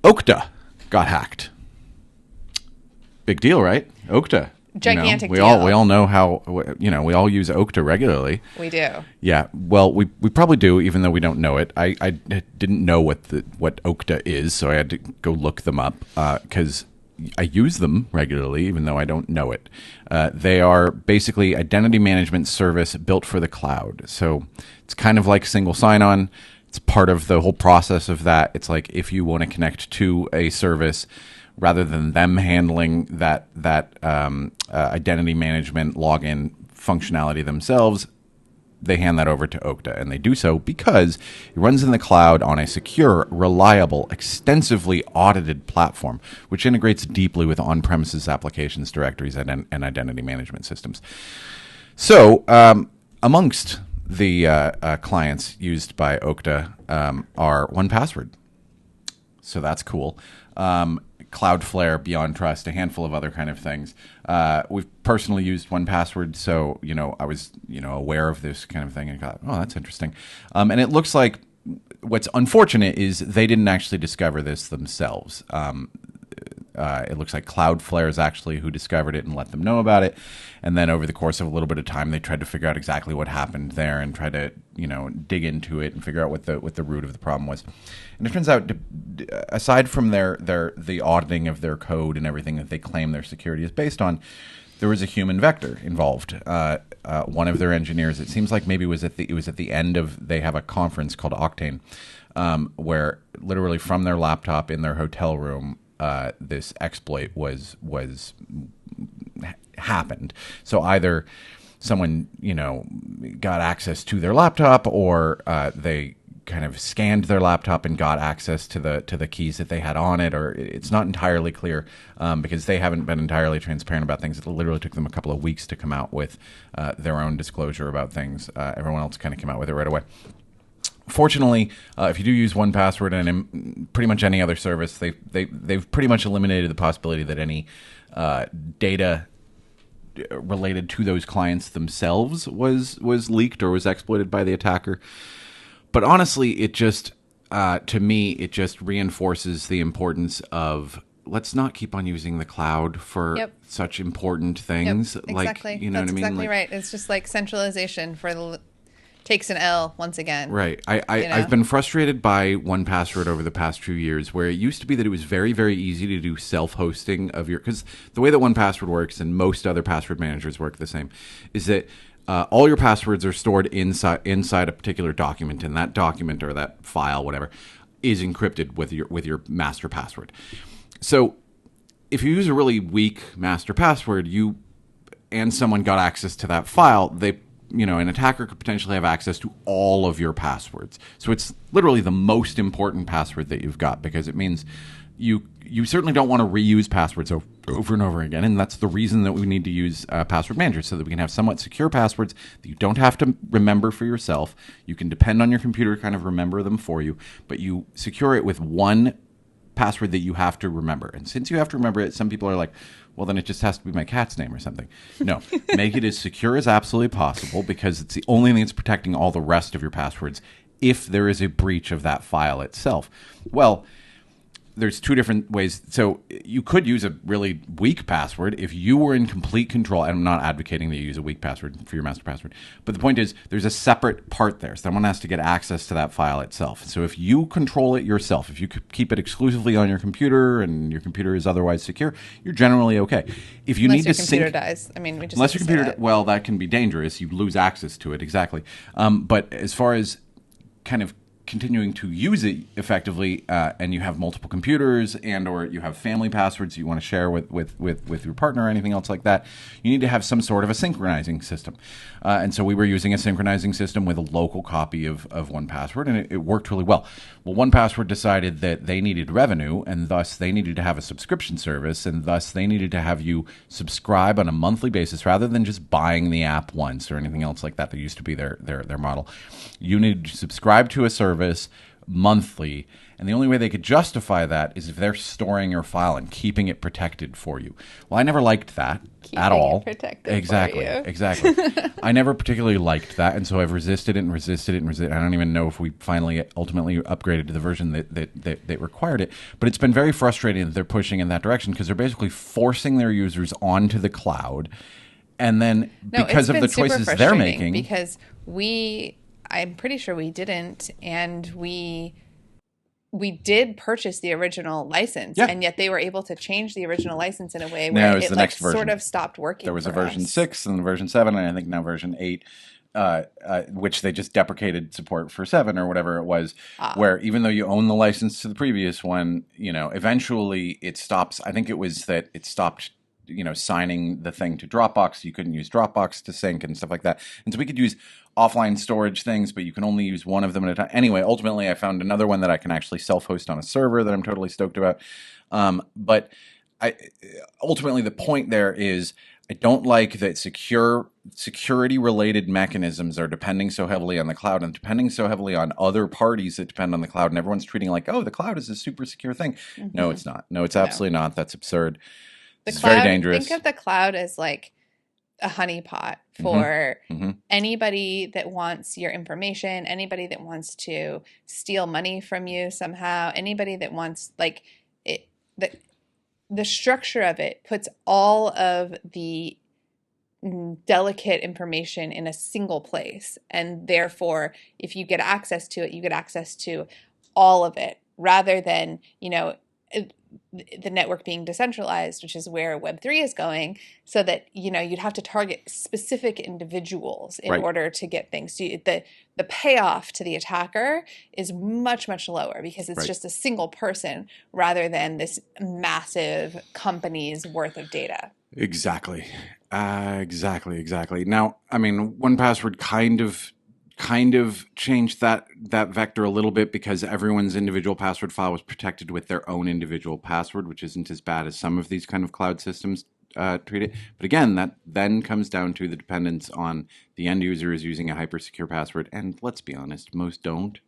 Okta got hacked. Big deal, right? Okta. Gigantic we deal. We all know how, we all use Okta regularly. We do. Yeah. Well, we probably do, even though we don't know it. I didn't know what Okta is, so I had to go look them up because I use them regularly, even though I don't know it. They are basically identity management service built for the cloud. So it's kind of like single sign-on. It's part of the whole process of that. It's like if you want to connect to a service, rather than them handling that identity management login functionality themselves, they hand that over to Okta, and they do so because it runs in the cloud on a secure, reliable, extensively audited platform, which integrates deeply with on-premises applications, directories, and identity management systems. So, amongst the clients used by Okta are 1Password. So that's cool. Cloudflare, Beyond Trust, a handful of other kind of things. We've personally used 1Password, so I was aware of this kind of thing and got, oh, that's interesting. And it looks like what's unfortunate is they didn't actually discover this themselves. It looks like Cloudflare is actually who discovered it and let them know about it. And then over the course of a little bit of time, they tried to figure out exactly what happened there and try to, dig into it and figure out what the root of the problem was. And it turns out, aside from the auditing of their code and everything that they claim their security is based on, there was a human vector involved. One of their engineers, it seems like maybe it was at the end of, they have a conference called Octane, where literally from their laptop in their hotel room, this exploit was happened. So either someone got access to their laptop, or they kind of scanned their laptop and got access to the keys that they had on it, or it's not entirely clear because they haven't been entirely transparent about things. It literally took them a couple of weeks to come out with their own disclosure about things. Everyone else kind of came out with it right away. Fortunately, if you do use 1Password and in pretty much any other service, they've pretty much eliminated the possibility that any data related to those clients themselves was leaked or was exploited by the attacker. But honestly, it just to me, it just reinforces the importance of, let's not keep on using the cloud for such important things. Yep, exactly. Like, you know That's what I mean? exactly right. It's just like centralization for the takes an L once again. Right. I've been frustrated by 1Password over the past few years, where it used to be that it was very, very easy to do self-hosting of your, because the way that 1Password works, and most other password managers work the same, is that all your passwords are stored inside a particular document, and that document or that file, whatever, is encrypted with your master password. So if you use a really weak master password, and someone got access to that file, an attacker could potentially have access to all of your passwords. So it's literally the most important password that you've got, because it means you certainly don't want to reuse passwords over and over again. And that's the reason that we need to use password managers, so that we can have somewhat secure passwords that you don't have to remember for yourself. You can depend on your computer to kind of remember them for you, but you secure it with one password that you have to remember. And since you have to remember it, some people are like, well, then it just has to be my cat's name or something. No, make it as secure as absolutely possible, because it's the only thing that's protecting all the rest of your passwords if there is a breach of that file itself. Well, there's two different ways. So you could use a really weak password if you were in complete control. And I'm not advocating that you use a weak password for your master password. But the point is, there's a separate part there. Someone has to get access to that file itself. So if you control it yourself, if you keep it exclusively on your computer and your computer is otherwise secure, you're generally okay. If you unless need to your computer sync, dies. I mean, we just unless your computer, that. Well, that can be dangerous. You lose access to it, exactly. But as far as kind of continuing to use it effectively, and you have multiple computers and or you have family passwords you want to share with your partner or anything else like that, you need to have some sort of a synchronizing system. And so we were using a synchronizing system with a local copy of 1Password, and it worked really well. Well, 1Password decided that they needed revenue, and thus they needed to have a subscription service, and thus they needed to have you subscribe on a monthly basis rather than just buying the app once or anything else like that. That used to be their model. You needed to subscribe to a service monthly. And the only way they could justify that is if they're storing your file and keeping it protected for you. Well, I never liked that at all. Exactly. I never particularly liked that, and so I've resisted it and resisted it and resisted it. I don't even know if we finally ultimately upgraded to the version that required it. But it's been very frustrating that they're pushing in that direction, because they're basically forcing their users onto the cloud. And then because of the choices they're making, because I'm pretty sure we didn't, and we did purchase the original license, and yet they were able to change the original license in a way where it like sort of stopped working. There was a version 6 and version 7, and I think now version 8, which they just deprecated support for 7 or whatever it was, where even though you own the license to the previous one, eventually it stops. I think it was that it stopped signing the thing to Dropbox. You couldn't use Dropbox to sync and stuff like that. And so we could use offline storage things, but you can only use one of them at a time. Anyway, ultimately, I found another one that I can actually self-host on a server that I'm totally stoked about. But ultimately, the point there is I don't like that security-related mechanisms are depending so heavily on the cloud and depending so heavily on other parties that depend on the cloud. And everyone's treating like, oh, the cloud is a super secure thing. Mm-hmm. No, it's not. No, it's absolutely not. That's absurd. It's very dangerous. Think of the cloud as like a honeypot for anybody that wants your information, anybody that wants to steal money from you somehow, anybody that wants like it. The structure of it puts all of the delicate information in a single place, and therefore, if you get access to it, you get access to all of it, rather than the network being decentralized, which is where Web3 is going, so that you'd have to target specific individuals in order to get things. So the payoff to the attacker is much, much lower, because it's just a single person rather than this massive company's worth of data. Exactly. Now, I mean, 1Password kind of changed that vector a little bit, because everyone's individual password file was protected with their own individual password, which isn't as bad as some of these kind of cloud systems treat it. But again, that then comes down to the dependence on the end user is using a hyper secure password, and let's be honest, most don't.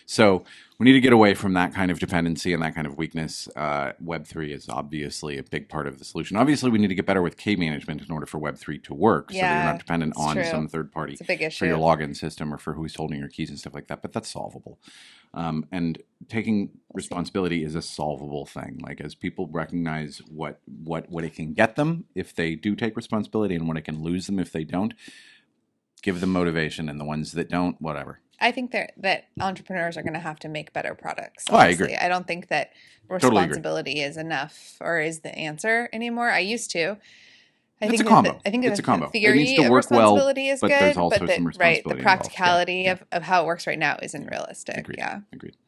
So we need to get away from that kind of dependency and that kind of weakness. Web3 is obviously a big part of the solution. Obviously, we need to get better with key management in order for Web3 to work, so that you're not dependent on some third party for your login system or for who's holding your keys and stuff like that. But that's solvable. And taking responsibility is a solvable thing. Like, as people recognize what it can get them if they do take responsibility, and what it can lose them if they don't, give them motivation, and the ones that don't, whatever. I think that entrepreneurs are going to have to make better products. Honestly. Oh, I agree. I don't think that responsibility is enough or is the answer anymore. I used to. It's a combo. I think it's a combo. Theory it needs to of work responsibility well, is but good, there's also some responsibility the practicality of how it works right now isn't realistic. Agreed. Yeah. Agreed.